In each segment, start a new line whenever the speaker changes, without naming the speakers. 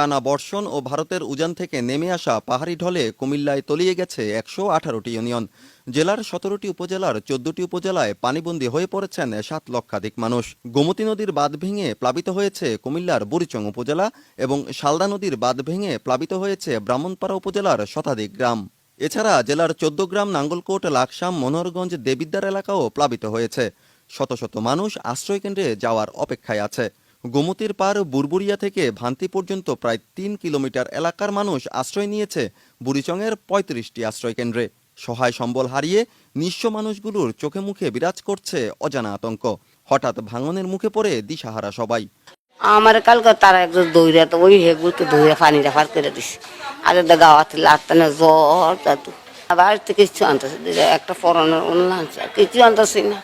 টানা বর্ষণ ও ভারতের উজান থেকে নেমে আসা পাহাড়ি ঢলে কুমিল্লায় তলিয়ে গেছে ১১৮টি ইউনিয়ন। জেলার ১৭টি উপজেলার ১৪টি উপজেলায় পানিবন্দী হয়ে পড়েছেন ৭ লক্ষাধিক মানুষ। গোমতী নদীর বাঁধ ভেঙে প্লাবিত হয়েছে কুমিল্লার বুড়িচং উপজেলা এবং শালদা নদীর বাঁধ ভেঙে প্লাবিত হয়েছে ব্রাহ্মণপাড়া উপজেলার শতাধিক গ্রাম। এছাড়া জেলার ১৪ গ্রাম নাঙ্গলকোট, লাকসাম, মনোহরগঞ্জ, দেবিদ্বার এলাকাও প্লাবিত হয়েছে। শত শত মানুষ আশ্রয়কেন্দ্রে যাওয়ার অপেক্ষায় আছে। গোমতীর পার বুরবুরিয়া থেকে ভান্তি পর্যন্ত প্রায় ৩ কিলোমিটার এলাকার মানুষ আশ্রয় নিয়েছে বুড়িচংয়ের ৩৫টি আশ্রয়কেন্দ্রে। সহায় সম্বল হারিয়ে নিঃস্ব মানুষগুলোর চোখে মুখে বিরাজ করছে অজানা আতঙ্ক। হঠাৎ ভাঙনের মুখে পড়ে দিশাহারা সবাই।
আমার কালকে তারা একজন দৌড়ে তো ওই হেগুলকে দৌড়ে পানিটা পার করে দিস। আর গাওয়াতে লাগতে না জ্বর তাতু বাড়িতে কিছু আনতেছে, একটা পরানোর উন্নয়ন কিছু আনতেছি না।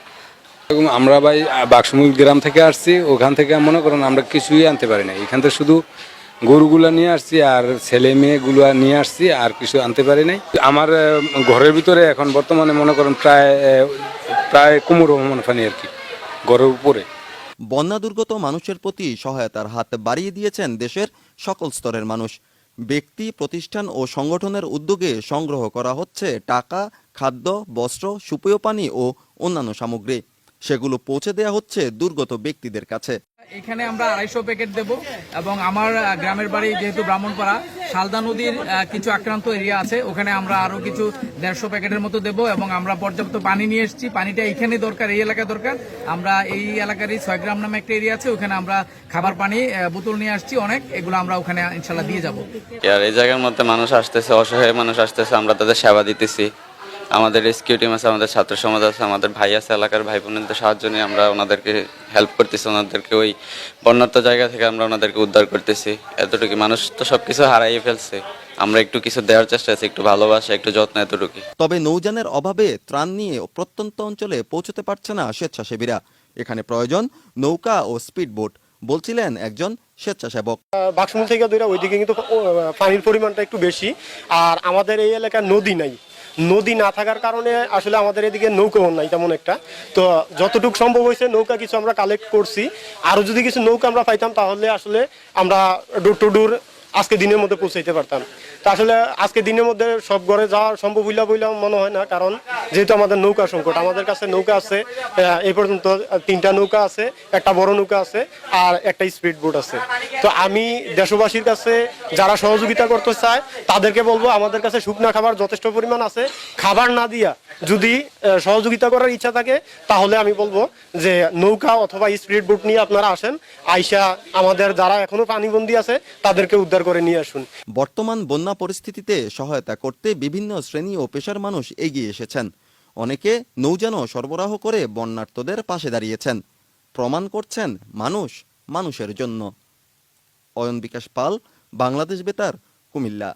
আমরা ভাই বাক্সমুল গ্রাম থেকে আসছি, ওখান থেকে মনে করেন আমরা কিছুই আনতে পারি না। এখান থেকে শুধু গরুগুলা নিয়ে আসছি আর ছেলে মেয়েগুলো নিয়ে আসছি, আর কিছু আনতে পারি নাই। আমার ঘরের ভিতরে এখন বর্তমানে মনে করেন প্রায় কোমর মনে পানি আর কি ঘরের উপরে।
বন্যা দুর্গত মানুষের প্রতি সহায়তার হাত বাড়িয়ে দিয়েছেন দেশের সকল স্তরের মানুষ। ব্যক্তি, প্রতিষ্ঠান ও সংগঠনের উদ্যোগে সংগ্রহ করা হচ্ছে টাকা, খাদ্য, বস্ত্র, সুপেয় পানি ও অন্যান্য সামগ্রী। সেগুলো পৌঁছে দেওয়া হচ্ছে দুর্গত ব্যক্তিদের কাছে।
এখানে আমরা ২৫০ প্যাকেট দেব এবং আমার গ্রামের বাড়ি যেহেতু ব্রাহ্মণপাড়া, শালদা নদীর কিছু আক্রান্ত এরিয়া আছে, ওখানে আমরা আরো কিছু ১৫০ প্যাকেটের মতো দেব এবং আমরা পর্যাপ্ত পানি নিয়ে এসেছি। পানিটা এখানে দরকার, এই এলাকায় দরকার। আমরা এই এলাকারই ৬ গ্রাম নামে একটা এরিয়া আছে, ওখানে আমরা খাবার পানি বোতল নিয়ে আসছি অনেক, এগুলো আমরা ওখানে ইনশাল্লাহ দিয়ে যাব।
আর এই জায়গার মধ্যে মানুষ আসতেছে, অসহায় মানুষ আসতেছে, আমরা তাদের সেবা দিতেছি। আমাদের রেস্কিউ টিম আছে, আমাদের ছাত্র সমাজ আছে, আমাদের ভাই আছে, এলাকার ভাই বোনদের সাহায্য নিয়ে আমরা ওনাদেরকে হেল্প করতেছি। ওনাদেরকে ওই বন্যার্ত জায়গা থেকে আমরা ওনাদেরকে উদ্ধার করতেছি। এতটুকু মানুষ তো সবকিছু হারাইয়ে ফেলছে, আমরা একটু কিছু দেওয়ার চেষ্টা আছি, একটু ভালোবাসা, একটু যত্ন, এতটুকু।
তবে নৌযানের অভাবে ত্রাণ নিয়ে প্রত্যন্ত অঞ্চলে পৌঁছতে পারছে না স্বেচ্ছাসেবীরা। এখানে প্রয়োজন নৌকা ও স্পিডবোট, বলছিলেন একজন স্বেচ্ছাসেবক।
বাক্সমুল থেকে দূরে ওইদিকে কিন্তু পানির পরিমাণটা একটু বেশি, আর আমাদের এই এলাকায় নদী নাই। নদী না থাকার কারণে আসলে আমাদের এদিকে নৌকাও নাই তেমন একটা। তো যতটুকু সম্ভব হয়েছে নৌকা কিছু আমরা কালেক্ট করছি। আরও যদি কিছু নৌকা আমরা পাইতাম তাহলে আসলে আমরা ডোর টু ডোর আজকে দিনের মধ্যে পৌঁছাইতে পারতাম। তা আসলে আজকে দিনের মধ্যে সব ঘরে যাওয়া সম্ভব বইলা মনে হয় না, কারণ যেহেতু আমাদের নৌকা সংকট। আমাদের কাছে নৌকা আছে এই পর্যন্ত 3টা নৌকা আছে, একটা বড় নৌকা আছে আর একটা স্পিড বোট আছে। তো আমি দেশবাসীর কাছে যারা সহযোগিতা করতে চায় তাদেরকে বলবো, আমাদের কাছে শুকনা খাবার যথেষ্ট পরিমাণ আছে। খাবার না দিয়া যদি সহযোগিতা করার ইচ্ছা থাকে তাহলে আমি বলবো যে নৌকা অথবা স্পিড বোট নিয়ে আপনারা আসেন, আইসা আমাদের যারা এখনো পানিবন্দী আছে তাদেরকে উদ্ধার করে নিয়ে আসুন।
বর্তমান বন্যা পরিস্থিতিতে সহায়তা করতে বিভিন্ন শ্রেণী ও পেশার মানুষ এগিয়ে এসেছেন। অনেকে নৌযান সরবরাহ করে বন্যার্তদের পাশে দাঁড়িয়েছেন। প্রমাণ করছেন মানুষ মানুষের জন্য। অয়ন বিকাশ পাল, বাংলাদেশ বেতার, কুমিল্লা।